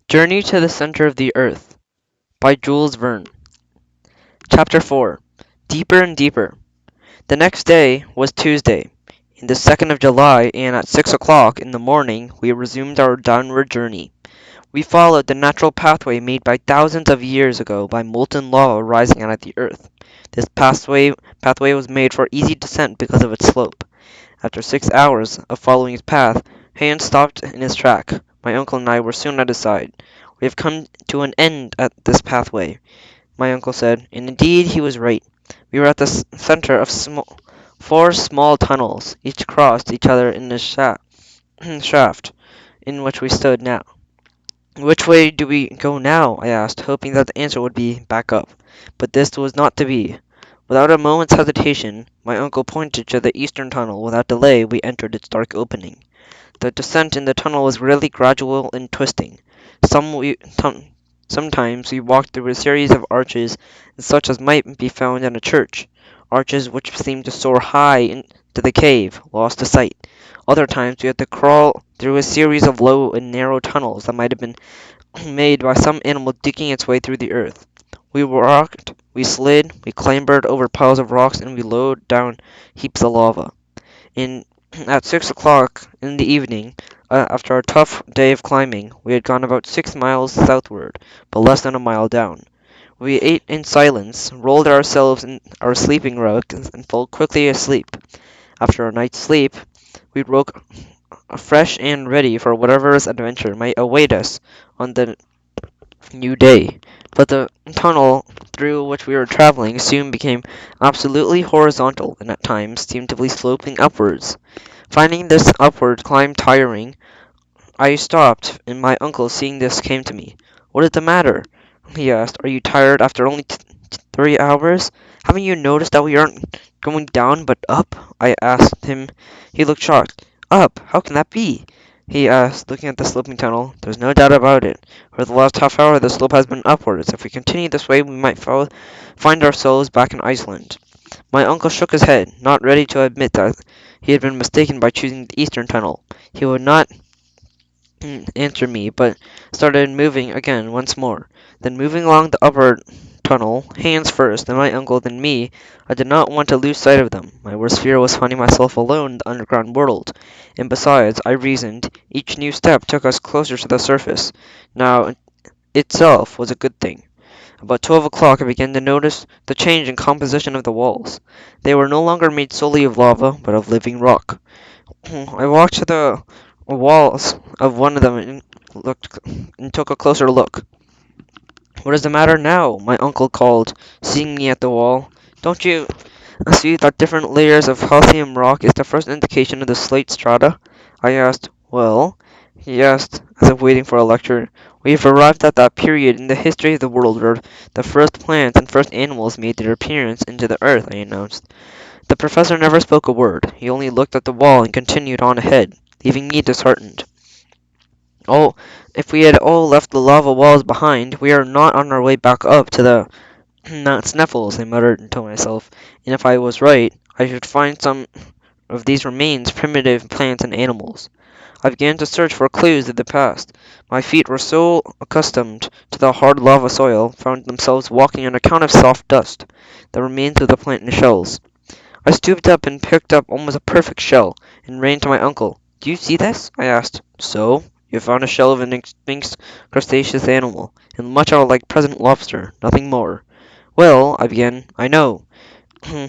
Journey to the Center of the Earth by Jules Verne. Chapter 4 Deeper and Deeper. The next day was Tuesday, in the 2nd of July, and at 6 o'clock in the morning we resumed our downward journey. We followed the natural pathway made by thousands of years ago by molten lava rising out of the earth. This pathway was made for easy descent because of its slope. After 6 hours of following his path, Hans stopped in his track. My uncle and I were soon at his side. "We have come to an end at this pathway," my uncle said, and indeed he was right. We were at the center of four small tunnels, each crossed each other in the shaft in which we stood now. "Which way do we go now?" I asked, hoping that the answer would be "back up." But this was not to be. Without a moment's hesitation, my uncle pointed to the eastern tunnel. Without delay, we entered its dark opening. The descent in the tunnel was really gradual and twisting. Sometimes we walked through a series of arches, such as might be found in a church, arches which seemed to soar high into the cave, lost to sight. Other times we had to crawl through a series of low and narrow tunnels that might have been made by some animal digging its way through the earth. We rocked, we slid, we clambered over piles of rocks, and we lowered down heaps of lava. In At 6 o'clock in the evening, after a tough day of climbing, we had gone about 6 miles southward, but less than a mile down. We ate in silence, rolled ourselves in our sleeping rugs, and fell quickly asleep. After a night's sleep, we woke fresh and ready for whatever adventure might await us on the new day. But the tunnel through which we were traveling soon became absolutely horizontal, and at times seemed to be sloping upwards. Finding this upward climb tiring, I stopped, and my uncle, seeing this, came to me. "What is the matter?" he asked. "Are you tired after only 3 hours? Haven't you noticed that we aren't going down but up?" I asked him. He looked shocked. "Up? How can that be?" he asked, looking at the sloping tunnel. "There's no doubt about it. For the last half hour the slope has been upwards. If we continue this way we might find ourselves back in Iceland." My uncle shook his head, not ready to admit that he had been mistaken by choosing the eastern tunnel. He would not answer me, but started moving again once more. Then moving along the upper tunnel, Hans first, then my uncle, then me. I did not want to lose sight of them. My worst fear was finding myself alone in the underground world. And besides, I reasoned, each new step took us closer to the surface. Now, itself was a good thing. About 12 o'clock I began to notice the change in composition of the walls. They were no longer made solely of lava, but of living rock. I walked to the walls of one of them and took a closer look. "What is the matter now?" my uncle called, seeing me at the wall. "Don't you see that different layers of calcium rock is the first indication of the slate strata?" I asked. "Well," he asked, as if waiting for a lecture, "we have arrived at that period in the history of the world where the first plants and first animals made their appearance into the earth," I announced. The professor never spoke a word. He only looked at the wall and continued on ahead, leaving me disheartened. "Oh, if we had all left the lava walls behind, we are not on our way back up to the Mount Sneffels," I muttered to myself, "and if I was right, I should find some of these remains primitive plants and animals." I began to search for clues of the past. My feet were so accustomed to the hard lava soil, found themselves walking on a kind of soft dust, the remains of the plant and shells. I stooped up and picked up almost a perfect shell, and ran to my uncle. "Do you see this?" I asked. "So? You have found a shell of an extinct crustaceous animal, and much like present lobster, nothing more." "Well," I began, "I know,"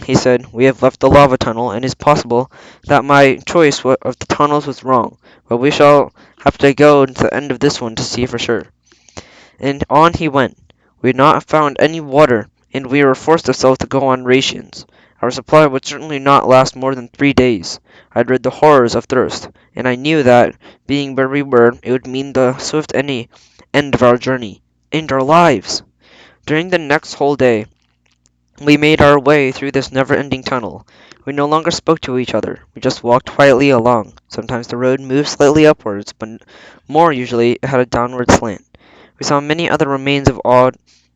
he said, "we have left the lava tunnel, and it is possible that my choice of the tunnels was wrong, but we shall have to go to the end of this one to see for sure." And on he went. We had not found any water, and we were forced ourselves to go on rations. Our supply would certainly not last more than 3 days. I had read the horrors of thirst, and I knew that, being where we were, it would mean the swift end of our journey, and our lives. During the next whole day, we made our way through this never-ending tunnel. We no longer spoke to each other. We just walked quietly along. Sometimes the road moved slightly upwards, but more usually it had a downward slant. We saw many other remains of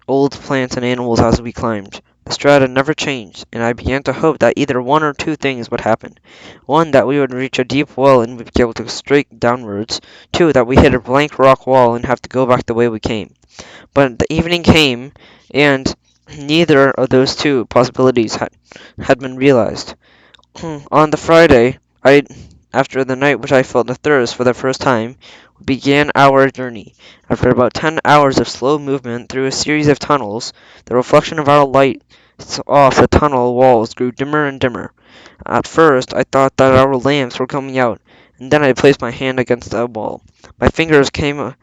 old plants and animals as we climbed. The strata never changed, and I began to hope that either one or two things would happen. One, that we would reach a deep well and would be able to strike downwards. Two, that we hit a blank rock wall and have to go back the way we came. But the evening came, and neither of those two possibilities had been realized. On the Friday, after the night which I felt the thirst for the first time, we began our journey. After about 10 hours of slow movement through a series of tunnels, the reflection of our lights off the tunnel walls grew dimmer and dimmer. At first, I thought that our lamps were coming out, and then I placed my hand against the wall. My fingers came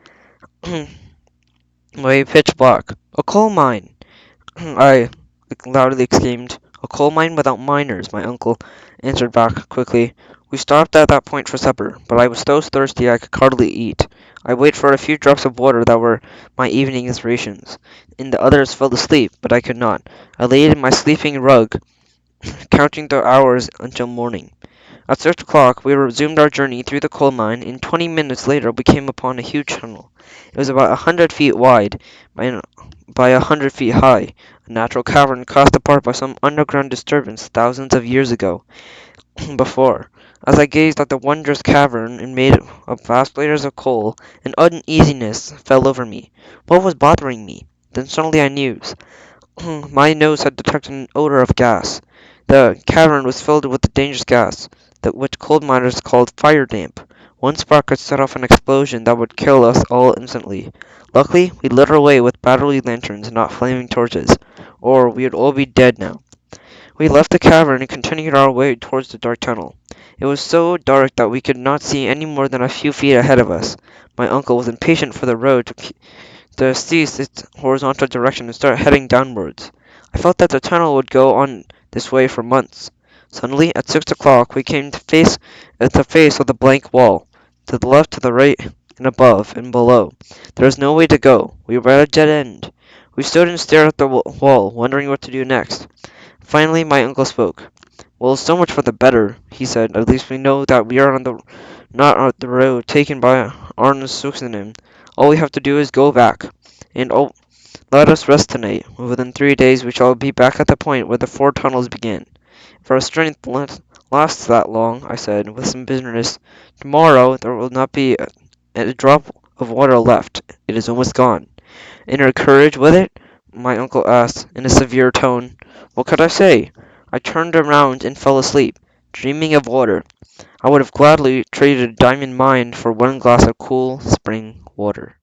away pitch black. A coal mine! I loudly exclaimed. A coal mine without miners, my uncle answered back quickly. We stopped at that point for supper, but I was so thirsty I could hardly eat. I waited for a few drops of water that were my evening's rations, and the others fell asleep, but I could not. I lay in my sleeping rug, counting the hours until morning. At 6 o'clock, we resumed our journey through the coal mine, and 20 minutes later we came upon a huge tunnel. It was about 100 feet wide by 100 feet high, a natural cavern caused apart by some underground disturbance thousands of years ago before. As I gazed at the wondrous cavern and made of vast layers of coal, an uneasiness fell over me. What was bothering me? Then suddenly I knew. My nose had detected an odor of gas. The cavern was filled with the dangerous gas, which coal miners called fire damp. One spark could set off an explosion that would kill us all instantly. Luckily, we lit our way with battery lanterns, not flaming torches, or we would all be dead now. We left the cavern and continued our way towards the dark tunnel. It was so dark that we could not see any more than a few feet ahead of us. My uncle was impatient for the road to cease its horizontal direction and start heading downwards. I felt that the tunnel would go on this way for months. Suddenly, at 6 o'clock, we came to face with a blank wall. To the left, to the right, and above and below. There was no way to go. We were at a dead end. We stood and stared at the wall, wondering what to do next. Finally, my uncle spoke. "Well, so much for the better," he said. "At least we know that we are not on the road taken by Arne Suxinen. All we have to do is go back. And let us rest tonight. Within 3 days we shall be back at the point where the four tunnels began. If our strength lasts that long," I said, with some bitterness, "tomorrow there will not be a drop of water left. It is almost gone." "And your courage with it?" my uncle asked, in a severe tone. What could I say? I turned around and fell asleep, dreaming of water. I would have gladly traded a diamond mine for one glass of cool spring water.